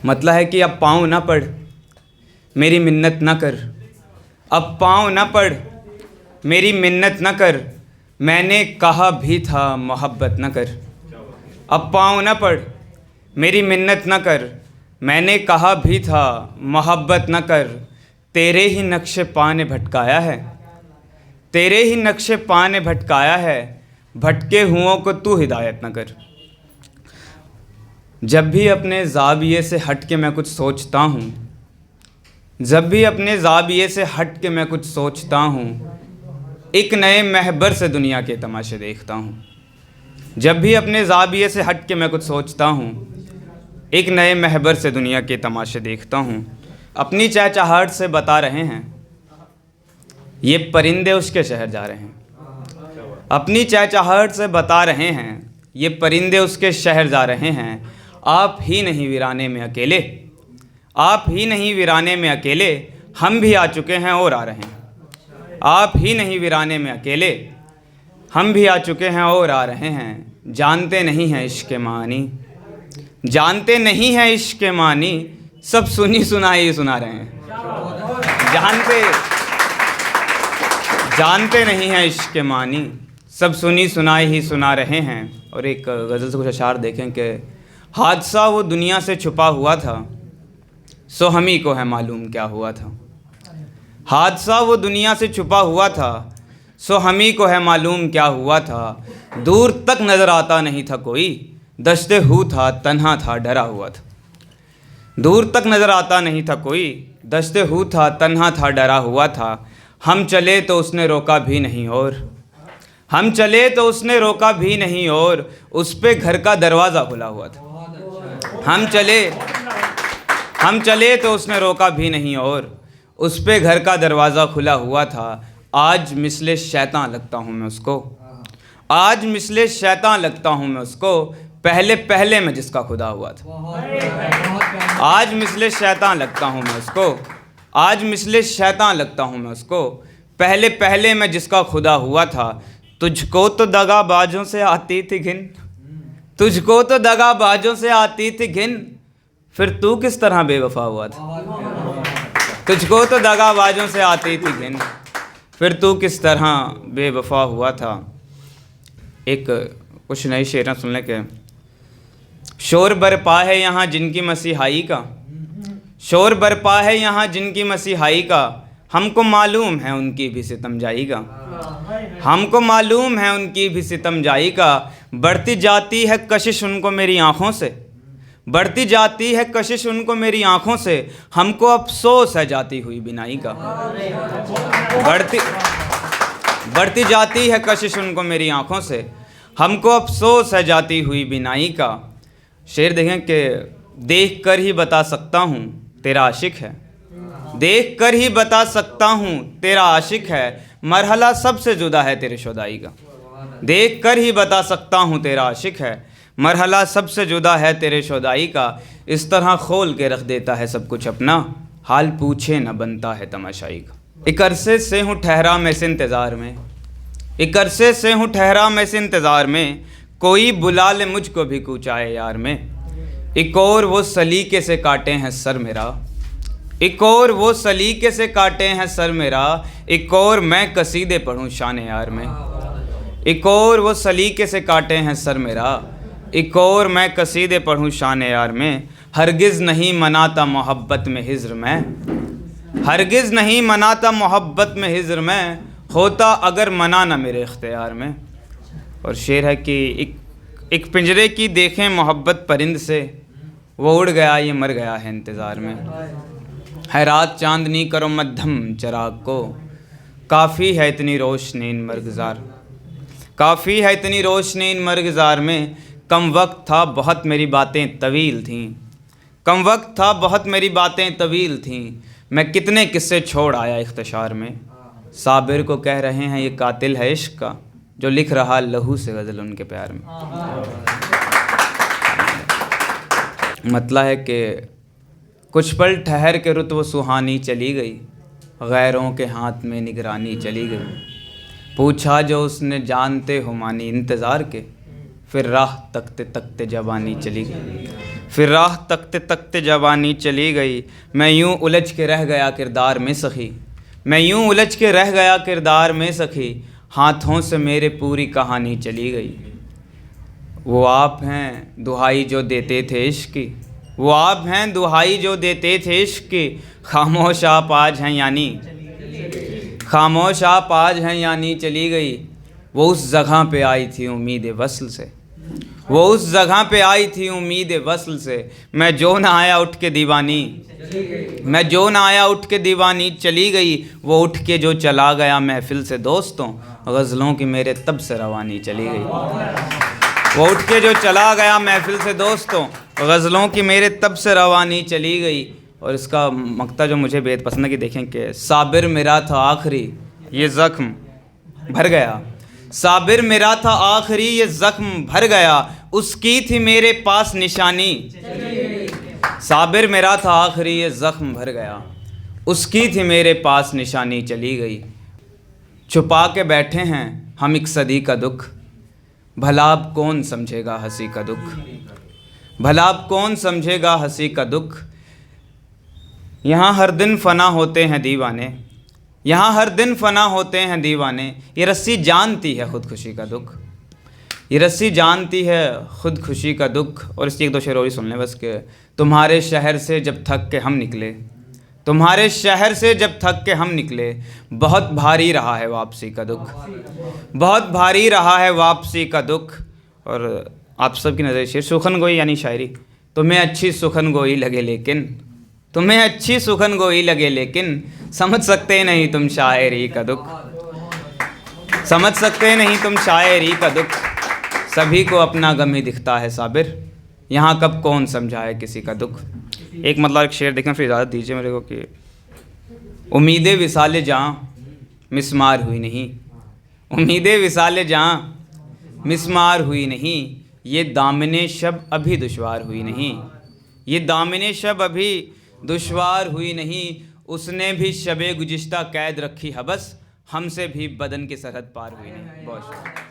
मतलब है कि अब पाँव ना पड़, मेरी मिन्नत ना कर। अब पाँव ना पड़, मेरी मिन्नत न कर, मैंने कहा भी था मोहब्बत न कर। अब पाँव न पड़, मेरी मिन्नत न कर, मैंने कहा भी था मोहब्बत न कर। तेरे ही नक्शे पा ने भटकाया है, तेरे ही नक्शे पा ने भटकाया है, भटके हुओं को तू हिदायत न कर। जब भी अपने ज़ाविये से हट के मैं कुछ सोचता हूँ, जब भी अपने ज़ाविये से हट के मैं कुछ सोचता हूँ, एक नए महबर से दुनिया के तमाशे देखता हूँ। जब भी अपने ज़ाविये से हट के मैं कुछ सोचता हूँ, एक नए महबर से दुनिया के तमाशे देखता हूँ। अपनी चहचहाहट से बता रहे हैं ये परिंदे उसके शहर जा रहे हैं। अपनी चहचहाहट से बता रहे हैं ये परिंदे उसके शहर जा रहे हैं। आप ही नहीं वीराने में अकेले, आप ही नहीं वीराने में अकेले, हम भी आ चुके हैं और आ रहे हैं। आप ही नहीं वीराने में अकेले, हम भी आ चुके हैं और आ रहे हैं। जानते नहीं हैं इश्क के मानी, जानते नहीं हैं इश्क के मानी, सब सुनी सुनाई सुना रहे हैं। जानते नहीं हैं इश्क के मानी, सब सुनी सुनाई ही सुना रहे हैं। और एक गज़ल से कुछ अशार देखें कि हादसा वो दुनिया से छुपा हुआ था, सो हम ही को है मालूम क्या हुआ था। हादसा वो दुनिया से छुपा हुआ था, सो हम ही को है मालूम क्या हुआ था। दूर तक नज़र आता नहीं था कोई, दश्ते हू था तन्हा था डरा हुआ था। दूर तक नज़र आता नहीं था कोई, दश्ते हू था तन्हा था डरा हुआ था। हम चले तो उसने रोका भी नहीं और, हम चले तो उसने रोका भी नहीं और, उस पे घर का दरवाज़ा खुला हुआ था। हम चले तो उसने रोका भी नहीं और, उस पे घर का दरवाज़ा खुला हुआ था। आज मिसले शैतान लगता हूँ मैं उसको, आज मिसले शैतान लगता हूँ मैं उसको, पहले पहले मैं जिसका खुदा हुआ था। आज मिसले शैतान लगता हूँ मैं उसको, आज मिसले शैतान लगता हूँ मैं उसको, पहले पहले मैं जिसका खुदा हुआ था। तुझको तो दगाबाजों से आती थी घिन, तुझको तो दगाबाजों से आती थी घिन, फिर तू किस तरह बेवफा हुआ था। तुझको तो दगाबाजों से आती थी घिन, फिर तू किस तरह बेवफा हुआ था। एक कुछ नई शेर सुन लें के शोर बरपा है यहाँ जिनकी मसीहाई का, शोर बरपा है यहाँ जिनकी मसीहाई का, हमको मालूम है उनकी भी सितम जाएगा, हमको मालूम है उनकी भी सितम जाएगा। बढ़ती जाती है कशिश उनको मेरी आँखों से, बढ़ती जाती है कशिश उनको मेरी आँखों से, हमको अफसोस है जाती हुई बिनाई का। बढ़ती जाती है कशिश उनको मेरी आँखों से, हमको अफसोस है जाती हुई बिनाई का। शेर देखें कि देख कर ही बता सकता हूँ तेरा आशिक है, देख कर ही बता सकता हूँ तेरा आशिक है, मरहला सबसे जुदा है तेरे शुदाई का। देख कर ही बता सकता हूँ तेरा आशिक है, मरहला सबसे जुदा है तेरे शुदाई का। इस तरह खोल के रख देता है सब कुछ अपना, हाल पूछे न बनता है तमाशाई का। एक अरसे से हूँ ठहरा मैं इस इंतज़ार में, एक अरसे से हूँ ठहरा मैं इस इंतज़ार में, कोई बुला ले मुझको भी कूचाए यार में। एक और वो सलीके से काटे हैं सर मेरा, एक और वो सलीके से काटे हैं सर मेरा, एक और मैं कसीदे पढ़ूँ शान यार में। एक और वो सलीके से काटे हैं सर मेरा, एक और मैं कसीदे पढ़ूँ शान यार में। हरगिज़ नहीं मनाता मोहब्बत में हिज्र में, हरगिज़ नहीं मनाता मोहब्बत में हिज्र में, होता अगर मना ना मेरे इख्तियार में। और शेर है कि एक पिंजरे की देखें मोहब्बत परिंद से, वो उड़ गया ये मर गया है इंतज़ार में। है रात चांदनी करो मध्यम चिराग को, काफ़ी है इतनी रोशनी इन मरगज़ार, काफ़ी है इतनी रोशनी इन मरगज़ार में। कम वक्त था बहुत मेरी बातें तवील थीं, कम वक्त था बहुत मेरी बातें तवील थीं, मैं कितने किस्से छोड़ आया इख्तिशार में। साबिर को कह रहे हैं ये कातिल है इश्क का, जो लिख रहा लहू से गज़ल उनके प्यार में। मतलब है कि कुछ पल ठहर के रुत वो सुहानी चली गई, गैरों के हाथ में निगरानी चली गई। पूछा जो उसने जानते हो मानी इंतज़ार के, फिर राह तकते तकते जवानी चली गई, फिर राह तकते तकते जवानी चली गई, मैं यूं उलझ के रह गया किरदार में सखी, मैं यूं उलझ के रह गया किरदार में सखी, हाथों से मेरे पूरी कहानी चली गई। वो आप हैं दुहाई जो देते थे इश्क की, वो आप हैं दुहाई जो देते थे इश्क की, खामोश आप आज हैं यानी, खामोश आप आज हैं यानी चली गई। वो उस जगह पे आई थी उम्मीद वस्ल से, वो उस जगह पे आई थी उम्मीद वस्ल से, मैं जो ना आया उठ के दीवानी, मैं जो ना आया उठ के दीवानी चली गई। वो उठ के जो चला गया महफिल से दोस्तों, गज़लों की मेरे तब से रवानी चली गई। वो उठ के जो चला गया महफिल से दोस्तों, गज़लों की मेरे तब से रवानी चली गई। और इसका मक्ता जो मुझे बेहद पसंद है कि देखें कि साबिर मेरा था आखिरी ये ज़ख्म भर गया, साबिर मेरा था आखिरी ये ज़ख्म भर गया, उसकी थी मेरे पास निशानी, साबिर मेरा था आखिरी ये ज़ख्म भर गया, उसकी थी मेरे पास निशानी चली गई। छुपा के बैठे हैं हम एक सदी का दुख, भला अब कौन समझेगा हंसी का दुख, भला अब कौन समझेगा हंसी का दुख। यहाँ हर दिन फना होते हैं दीवाने, यहाँ हर दिन फना होते हैं दीवाने, ये रस्सी जानती है खुदकुशी का दुख, ये रस्सी जानती है खुदकुशी का दुख। और इसकी एक दो शेर और ही सुन लें बस के, तुम्हारे शहर से जब थक के हम निकले, तुम्हारे शहर से जब थक के हम निकले, बहुत भारी रहा है वापसी का दुख, बहुत भारी रहा है वापसी का दुख। और आप सब की नज़र शेर, सुखन गोई यानी शायरी, तुम्हें अच्छी सुखन गोई लगे लेकिन, तुम्हें अच्छी सुखन गोई लगे लेकिन, समझ सकते नहीं तुम शायरी का दुख, समझ सकते नहीं तुम शायरी का दुख। सभी को अपना गम ही दिखता है साबिर, यहाँ कब कौन समझाए किसी का दुख। एक मतलब एक शेर देखना फिर इजाज़त दीजिए मेरे को कि उम्मीदें विसाले जहाँ मिसमार हुई नहीं, उम्मीदें विसाले जहाँ मिसमार हुई नहीं, ये दामने शब अभी दुश्वार हुई नहीं, ये दामने शब अभी दुश्वार हुई नहीं। उसने भी शबे गुज़िश्ता कैद रखी हबस, हमसे भी बदन की सरहद पार हुई नहीं। बहुत शुक्रिया।